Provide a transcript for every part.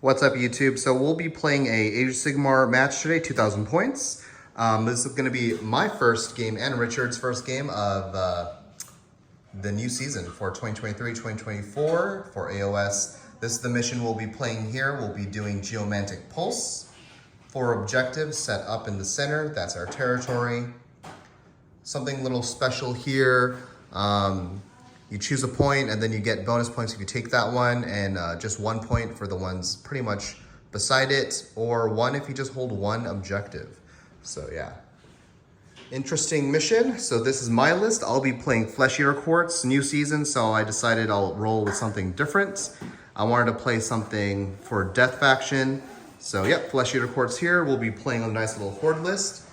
What's up, YouTube? So we'll be playing a Age of Sigmar match today, 2,000 points. This is going to be my first game and Richard's first game of the new season for 2023-2024 for AOS. This is the mission we'll be playing here. We'll be doing Geomantic Pulse. 4 objectives set up in the center. That's our territory. Something a little special here. You choose a point and then you get bonus points if you take that one, and just 1 point for the ones pretty much beside it, or 1 if you just hold 1 objective. So yeah, interesting mission. So this is my list. I'll be playing Flesh Eater Quartz, new season, so I decided I'll roll with something different. I wanted to play something for Death Faction. So yep, Flesh Eater Quartz here. We'll be playing a nice little horde list.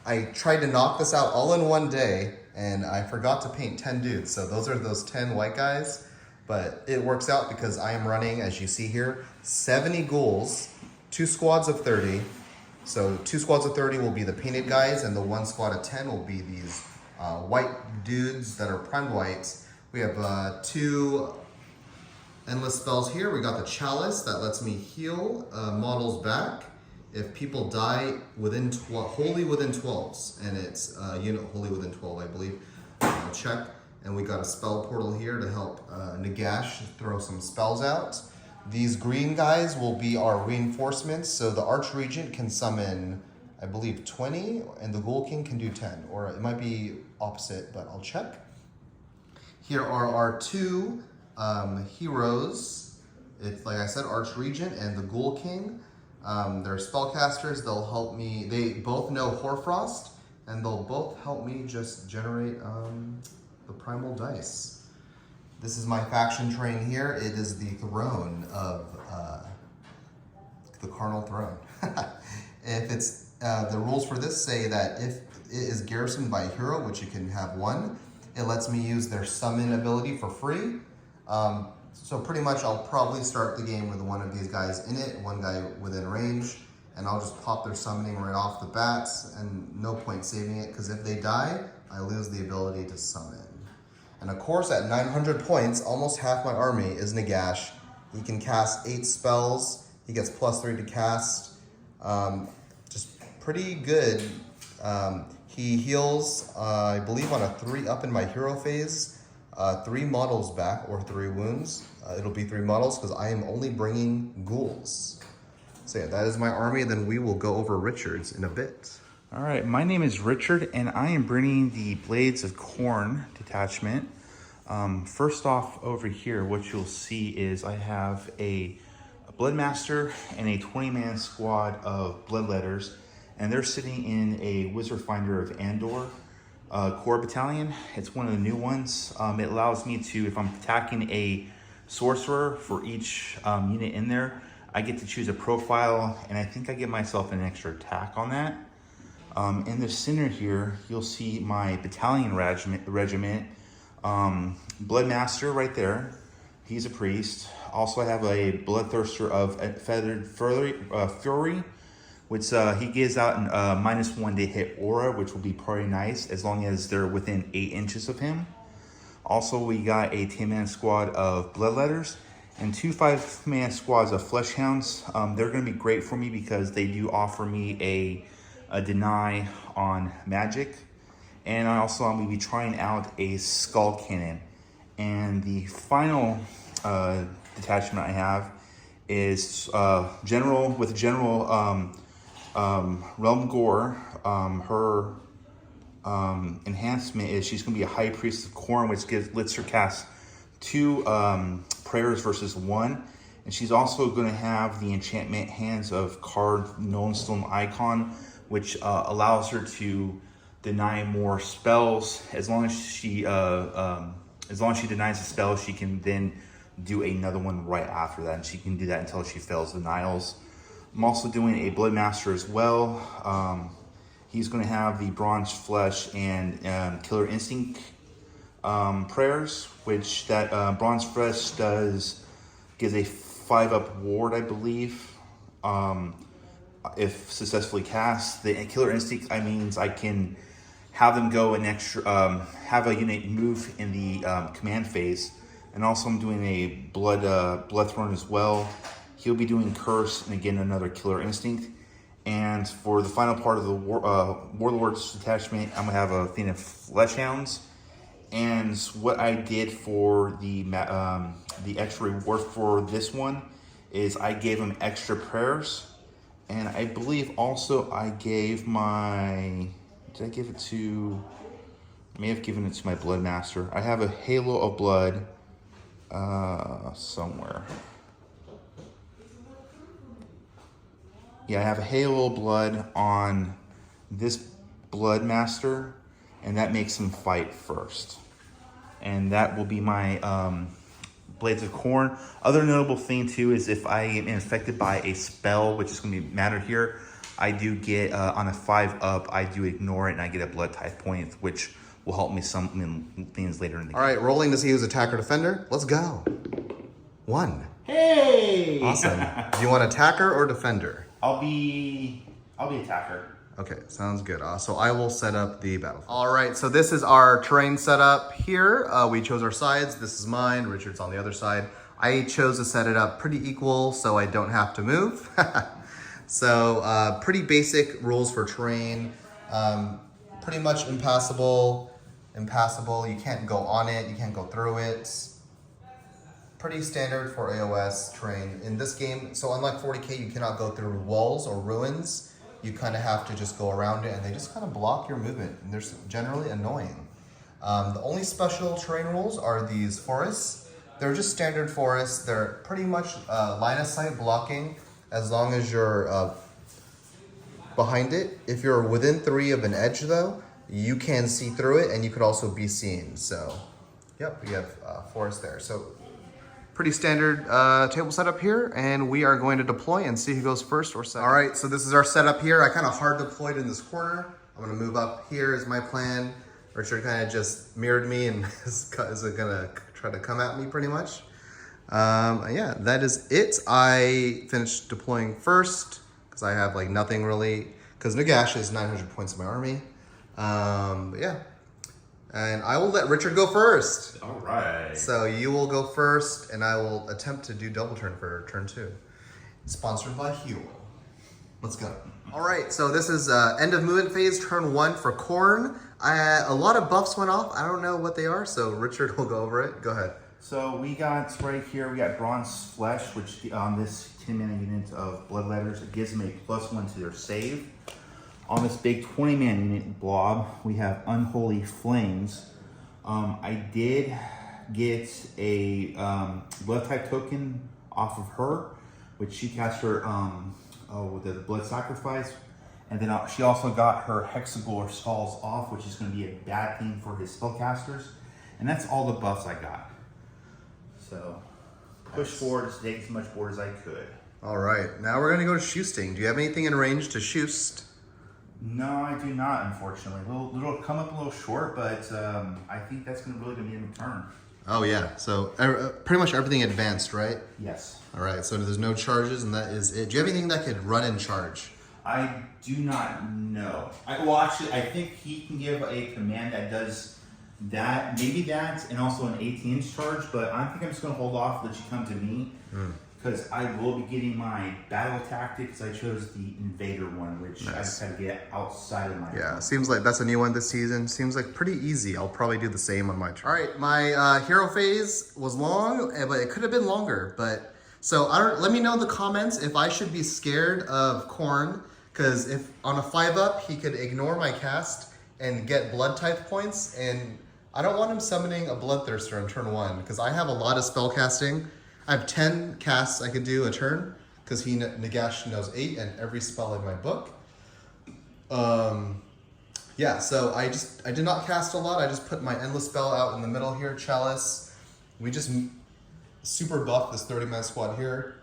I tried to knock this out all in one day, and I forgot to paint 10 dudes. So those are those 10 white guys, but it works out because I am running, as you see here, 70 ghouls, 2 squads of 30. So 2 squads of 30 will be the painted guys, and the 1 squad of 10 will be these white dudes that are primed white. We have 2 endless spells here. We got the Chalice that lets me heal models back if people die within wholly within 12s, and it's unit wholly within 12, I believe. I'll check. And we got a spell portal here to help Nagash throw some spells out. These green guys will be our reinforcements. So the Archregent can summon, I believe, 20, and the Ghoul King can do 10, or it might be opposite, but I'll check. Here are our 2 heroes. It's like I said, Archregent and the Ghoul King. They're spellcasters. They'll help me. They both know Hoarfrost, and they'll both help me just generate the primal dice. This is my faction train here. It is the throne of the carnal throne. If it's the rules for this say that if it is garrisoned by a hero, which you can have 1, it lets me use their summon ability for free. So pretty much I'll probably start the game with one of these guys in it, 1 guy within range, and I'll just pop their summoning right off the bat, and no point saving it, because if they die, I lose the ability to summon. And of course, at 900 points, almost half my army is Nagash. He can cast 8 spells. He gets +3 to cast. Just pretty good. He heals, I believe, on a 3 up in my hero phase. 3 models back, or 3 wounds. It'll be 3 models because I am only bringing ghouls. So yeah, that is my army. Then we will go over Richard's in a bit. All right, my name is Richard, and I am bringing the Blades of Khorne detachment. First off, over here, what you'll see is I have a Bloodmaster and a 20-man squad of Bloodletters, and they're sitting in a Wizard Finder of Andor core battalion. It's one of the new ones. It allows me to, if I'm attacking a sorcerer for each unit in there, I get to choose a profile, and I think I get myself an extra attack on that. In the center here, you'll see my battalion regiment. Bloodmaster right there. He's a priest. Also, I have a Bloodthirster of Feathered Fury, which he gives out an -1 to hit aura, which will be pretty nice as long as they're within 8 inches of him. Also, we got a 10-man squad of Bloodletters and 2 5-man squads of Fleshhounds. They're going to be great for me because they do offer me a deny on magic. And I also am going to be trying out a Skull Cannon. And the final detachment I have is General Realm Gore. Her enhancement is she's going to be a High Priest of Khorne, which lets her cast 2 prayers versus 1. And she's also going to have the enchantment Hands of Card Knownstone Icon, which allows her to deny more spells. As long as she denies a spell, she can then do another one right after that, and she can do that until she fails denials. I'm also doing a Bloodmaster as well. He's going to have the Bronze Flesh and Killer Instinct prayers, which that Bronze Flesh gives a 5-up ward, I believe. If successfully cast. The Killer Instinct, means I can have them go an extra, have a unit move in the command phase, and also I'm doing a Blood Throne as well. He'll be doing Curse and again another Killer Instinct. And for the final part of the Warlord's detachment, I'm gonna have a thing of Fleshhounds. And what I did for the extra reward for this one is I gave him extra prayers, and I believe also I gave my. Did I give it to? I may have given it to my Blood Master. I have a Halo of Blood somewhere. Yeah, I have a Halo of Blood on this Blood Master, and that makes him fight first. And that will be my Blades of Khorne. Other notable thing too is if I am infected by a spell, which is going to be matter here, I do get on a 5-up, I do ignore it and I get a blood type point, which will help me summon things later in the game. All right, rolling to see who's attacker defender. Let's go. 1. Hey! Awesome. Do you want attacker or defender? I'll be attacker. Okay, sounds good. So I will set up the battlefield. All right, so this is our terrain setup here. We chose our sides. This is mine. Richard's on the other side. I chose to set it up pretty equal so I don't have to move. So pretty basic rules for terrain. Pretty much impassable. You can't go on it. You can't go through it. Pretty standard for AOS terrain in this game. So unlike 40k, you cannot go through walls or ruins. You kind of have to just go around it, and they just kind of block your movement, and they're generally annoying. The only special terrain rules are these forests. They're just standard forests. They're pretty much line of sight blocking as long as you're behind it. If you're within 3 of an edge, though, you can see through it, and you could also be seen. So, yep, we have forest there. So, pretty standard table setup here, and we are going to deploy and see who goes first or second. All right, so this is our setup here. I kind of hard deployed in this corner. I'm gonna move up here is my plan. Richard kind of just mirrored me and is gonna try to come at me pretty much. Yeah, that is it. I finished deploying first because I have like nothing really, because Nagash is 900 points in my army. But yeah. And I will let Richard go first. All right. So you will go first, and I will attempt to do double turn for turn 2. Sponsored by Huel. Let's go. All right, so this is end of movement phase, turn 1 for Khorne. A lot of buffs went off. I don't know what they are, so Richard will go over it. Go ahead. So we got right here, we got Bronze Flesh, which on this 10-mana unit of Bloodletters, it gives them a +1 to their save. On this big 20-man unit blob, we have Unholy Flames. I did get a blood type token off of her, which she cast her with the blood sacrifice. And then she also got her Hexagore Skulls off, which is going to be a bad thing for his spellcasters. And that's all the buffs I got. So push forward to take as much board as I could. All right, now we're going to go to Shoosting. Do you have anything in range to Shoost? No, I do not, unfortunately. It'll come up a little short, but I think that's really going to be in the turn. Oh, yeah. So pretty much everything advanced, right? Yes. All right, so there's no charges, and that is it. Do you have anything that could run and charge? I do not know. Well, actually, I think he can give a command that does that, maybe that, and also an 18-inch charge, but I think I'm just going to hold off, let you come to me. Because I will be getting my battle tactics. I chose the invader one, which I just had to get outside of my Yeah, seems like that's a new one this season. Seems like pretty easy. I'll probably do the same on my turn. All right, my hero phase was long, but it could have been longer. But so let me know in the comments if I should be scared of Khorne, because if on a 5-up he could ignore my cast and get blood type points, and I don't want him summoning a Bloodthirster on turn 1 because I have a lot of spell casting. I have 10 casts I could do a turn because Nagash knows 8 and every spell in my book. Yeah, so I did not cast a lot. I just put my endless spell out in the middle here, Chalice. We just super buff this 30-man squad here.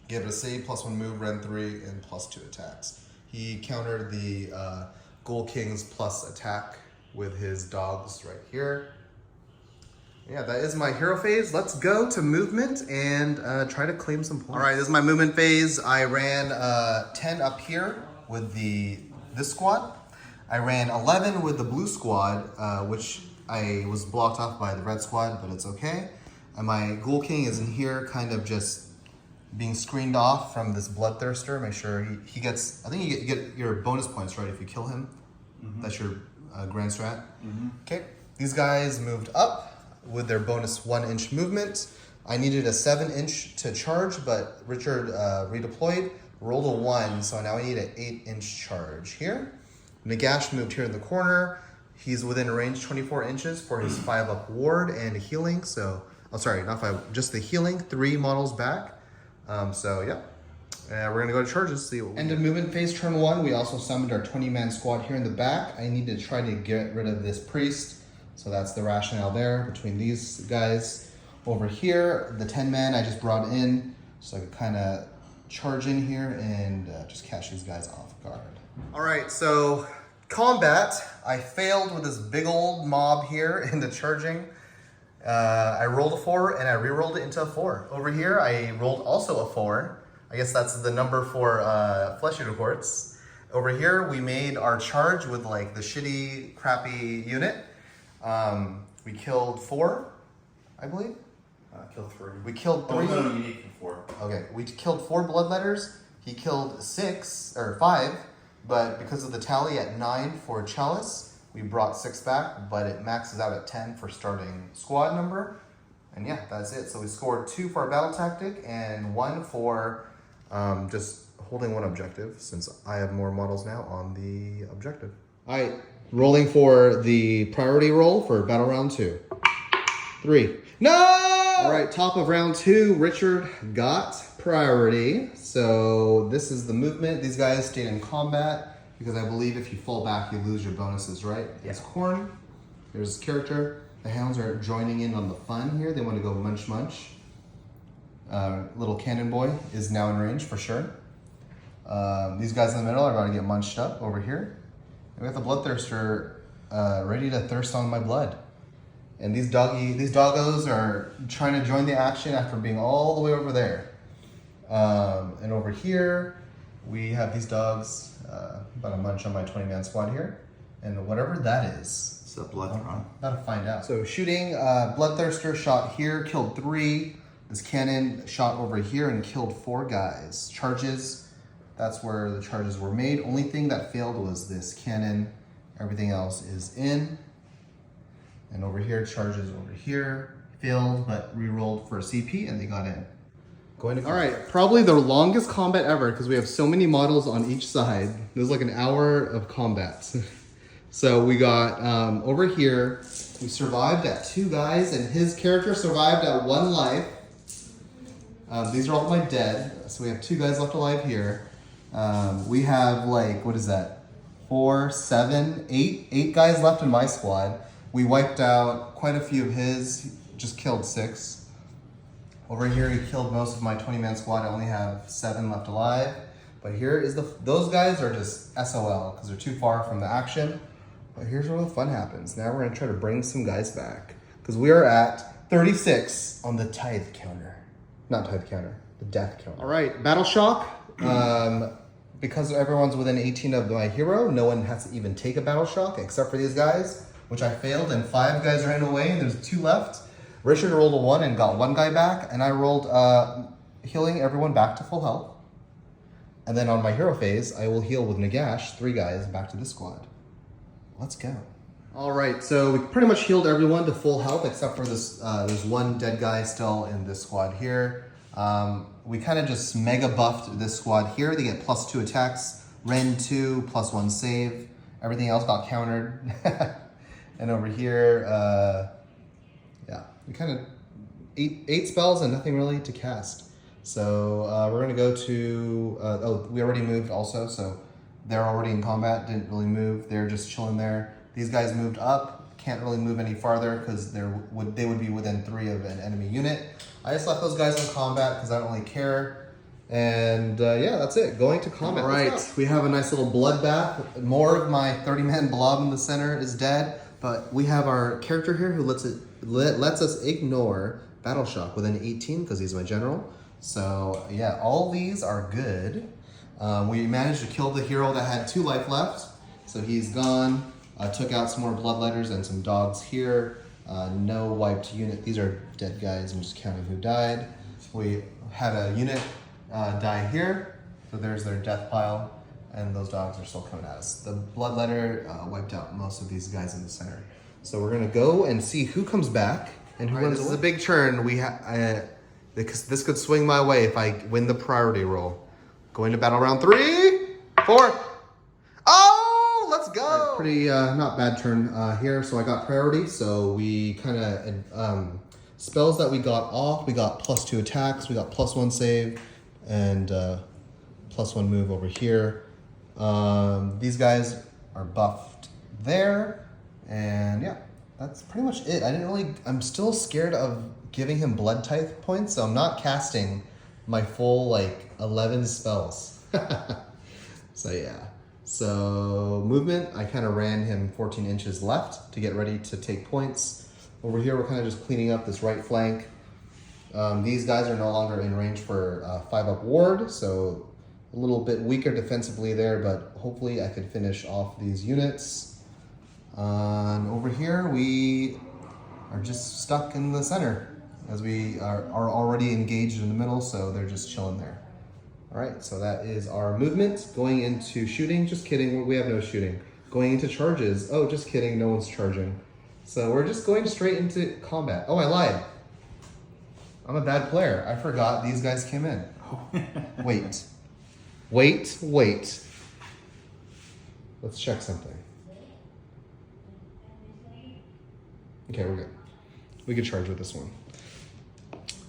Gave it a save, +1 move, Ren 3, and +2 attacks. He countered the Ghoul King's plus attack with his dogs right here. Yeah, that is my hero phase. Let's go to movement and try to claim some points. All right, this is my movement phase. I ran 10 up here with this squad. I ran 11 with the blue squad, which I was blocked off by the red squad, but it's okay. And my Ghoul King is in here kind of just being screened off from this bloodthirster. Make sure he gets, I think you get your bonus points, right, if you kill him. That's your grand strat. Okay, these guys moved up with their bonus 1-inch movement. I needed a 7-inch to charge, but Richard redeployed, rolled a 1, so now I need an 8-inch charge here. Nagash moved here in the corner. He's within range 24 inches for his 5-up ward and healing. So, oh sorry, not 5, just the healing, 3 models back. So yeah, we're gonna go to charges, see what we End of movement phase, turn 1. We also summoned our 20-man squad here in the back. I need to try to get rid of this priest. So that's the rationale there between these guys. Over here, the 10-man I just brought in, so I could kind of charge in here and just catch these guys off guard. All right, so combat, I failed with this big old mob here in the charging. I rolled a 4 and I re-rolled it into a 4. Over here, I rolled also a 4. I guess that's the number for flesh eater courts. Over here, we made our charge with like the shitty, crappy unit. We killed 4, I believe. Killed 3. We killed 3. Oh, no, you need 4. Okay, we killed 4 bloodletters. He killed 6 or 5, but because of the tally at 9 for Chalice, we brought 6 back, but it maxes out at 10 for starting squad number. And yeah, that's it. So we scored 2 for our battle tactic and 1 for just holding 1 objective, since I have more models now on the objective. All right, rolling for the priority roll for battle round 2. 3. No! All right, top of round 2, Richard got priority. So this is the movement. These guys stayed in combat because I believe if you fall back, you lose your bonuses, right? Yeah. It's Khorne. There's his character. The hounds are joining in on the fun here. They want to go munch munch. Little cannon boy is now in range for sure. These guys in the middle are about to get munched up over here. And we got the bloodthirster ready to thirst on my blood. And these doggos are trying to join the action after being all the way over there. And over here, we have these dogs about to munch on my 20-man squad here. And whatever that is. It's a blood run. About to find out. So shooting, bloodthirster shot here, killed 3. This cannon shot over here and killed 4 guys. Charges, that's where the charges were made. Only thing that failed was this cannon. Everything else is in. And over here, charges over here, failed, but re-rolled for a CP, and they got in. All right, probably the longest combat ever, because we have so many models on each side. It was like an hour of combat. So we got, over here, we survived at 2 guys, and his character survived at 1 life. These are all my dead, so we have 2 guys left alive here. We have like, what is that? 4, 7, 8 guys left in my squad. We wiped out quite a few of his, just killed 6. Over here, he killed most of my 20-man squad. I only have 7 left alive. But here is those guys are just SOL because they're too far from the action. But here's where the fun happens. Now we're gonna try to bring some guys back because we are at 36 on the tithe counter. Not tithe counter, the death counter. All right, battle shock. Because everyone's within 18 of my hero, no one has to even take a battle shock except for these guys, which I failed, and 5 guys ran away, and there's 2 left. Richard rolled a 1 and got 1 guy back, and I rolled healing everyone back to full health. And then on my hero phase, I will heal with Nagash 3 guys back to this squad. Let's go. All right, so we pretty much healed everyone to full health except for this. There's 1 dead guy still in this squad here. We kind of just mega buffed this squad here. They get +2 attacks, Ren 2, +1 save. Everything else got countered. And over here, yeah, we kind of 8 spells and nothing really to cast. So we're gonna go to, oh, we already moved also, so they're already in combat, didn't really move. They're just chilling there. These guys moved up, can't really move any farther because they would be within 3 of an enemy unit. I just left those guys in combat because I don't really care. And yeah, that's it, going to combat. All right, we have a nice little bloodbath. More of my 30-man blob in the center is dead. But we have our character here who lets us ignore battle shock within 18 because he's my general. So yeah, all these are good. We managed to kill the hero that had 2 life left. So he's gone. Took out some more bloodletters and some dogs here. No wiped unit. These are dead guys. I'm just counting who died. We had a unit die here. So there's their death pile, and those dogs are still coming at us. The bloodletter wiped out most of these guys in the center. So we're gonna go and see who comes back and who runs. This is a big turn. This could swing my way if I win the priority roll. Going to battle round 3, 4. Oh, let's go! Right, pretty not bad turn here. So I got priority. So we kind of spells that we got off. We got +2 attacks. We got +1 save, and +1 move over here. These guys are buffed there, and yeah, that's pretty much it. I'm still scared of giving him blood type points, so I'm not casting my full like 11 spells. So yeah, so movement, I kind of ran him 14 inches left to get ready to take points. Over here, we're kind of just cleaning up this right flank. These guys are no longer in range for 5-up ward, so a little bit weaker defensively there, but hopefully I could finish off these units. Over here, we are just stuck in the center as we are already engaged in the middle, so they're just chilling there. All right, so that is our movement. Going into shooting, just kidding, we have no shooting. Going into charges, oh, just kidding, no one's charging. So we're just going straight into combat. Oh, I lied. I'm a bad player. I forgot these guys came in. Wait. Let's check something. Okay, we're good. We could charge with this one.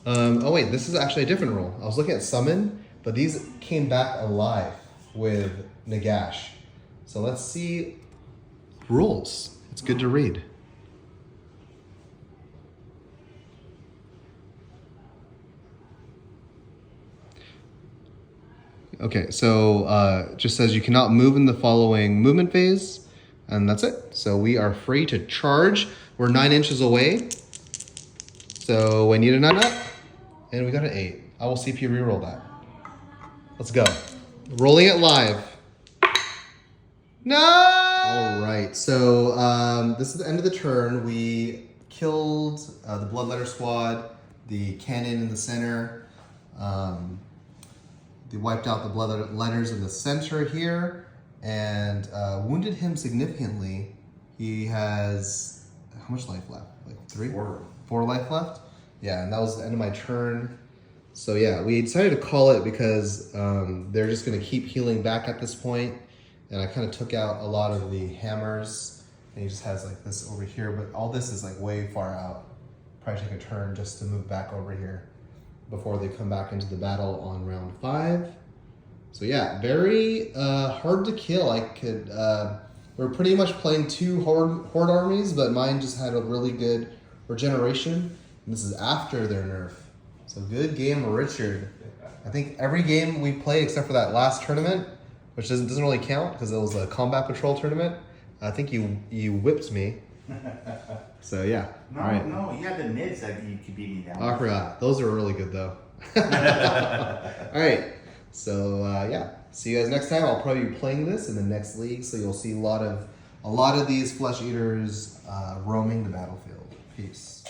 Oh wait, this is actually a different roll. I was looking at summon, but these came back alive with Nagash. So let's see rules. It's good to read. Okay, so just says you cannot move in the following movement phase, and that's it. So we are free to charge. We're 9 inches away. So I need a 9 up, and we got an 8. I will CP reroll that. Let's go. Rolling it live. No! All right, so this is the end of the turn. We killed the Bloodletter squad, the cannon in the center. They wiped out the Bloodletters in the center here and wounded him significantly. He has, how much life left? Like 3? 4 life left? Yeah, and that was the end of my turn. So yeah, we decided to call it because they're just gonna keep healing back at this point. And I kind of took out a lot of the hammers, and he just has like this over here, but all this is like way far out. Probably take a turn just to move back over here before they come back into the battle on round 5. So yeah, very hard to kill. We're pretty much playing 2 horde armies, but mine just had a really good regeneration. And this is after their nerf. So good game, Richard. I think every game we play except for that last tournament, which doesn't really count because it was a combat patrol tournament. I think you whipped me. So yeah. No, all right. No, you had the mids that you could beat me down. Oh, I forgot. Those are really good though. All right. So yeah. See you guys next time. I'll probably be playing this in the next league, so you'll see a lot of these flesh eaters roaming the battlefield. Peace.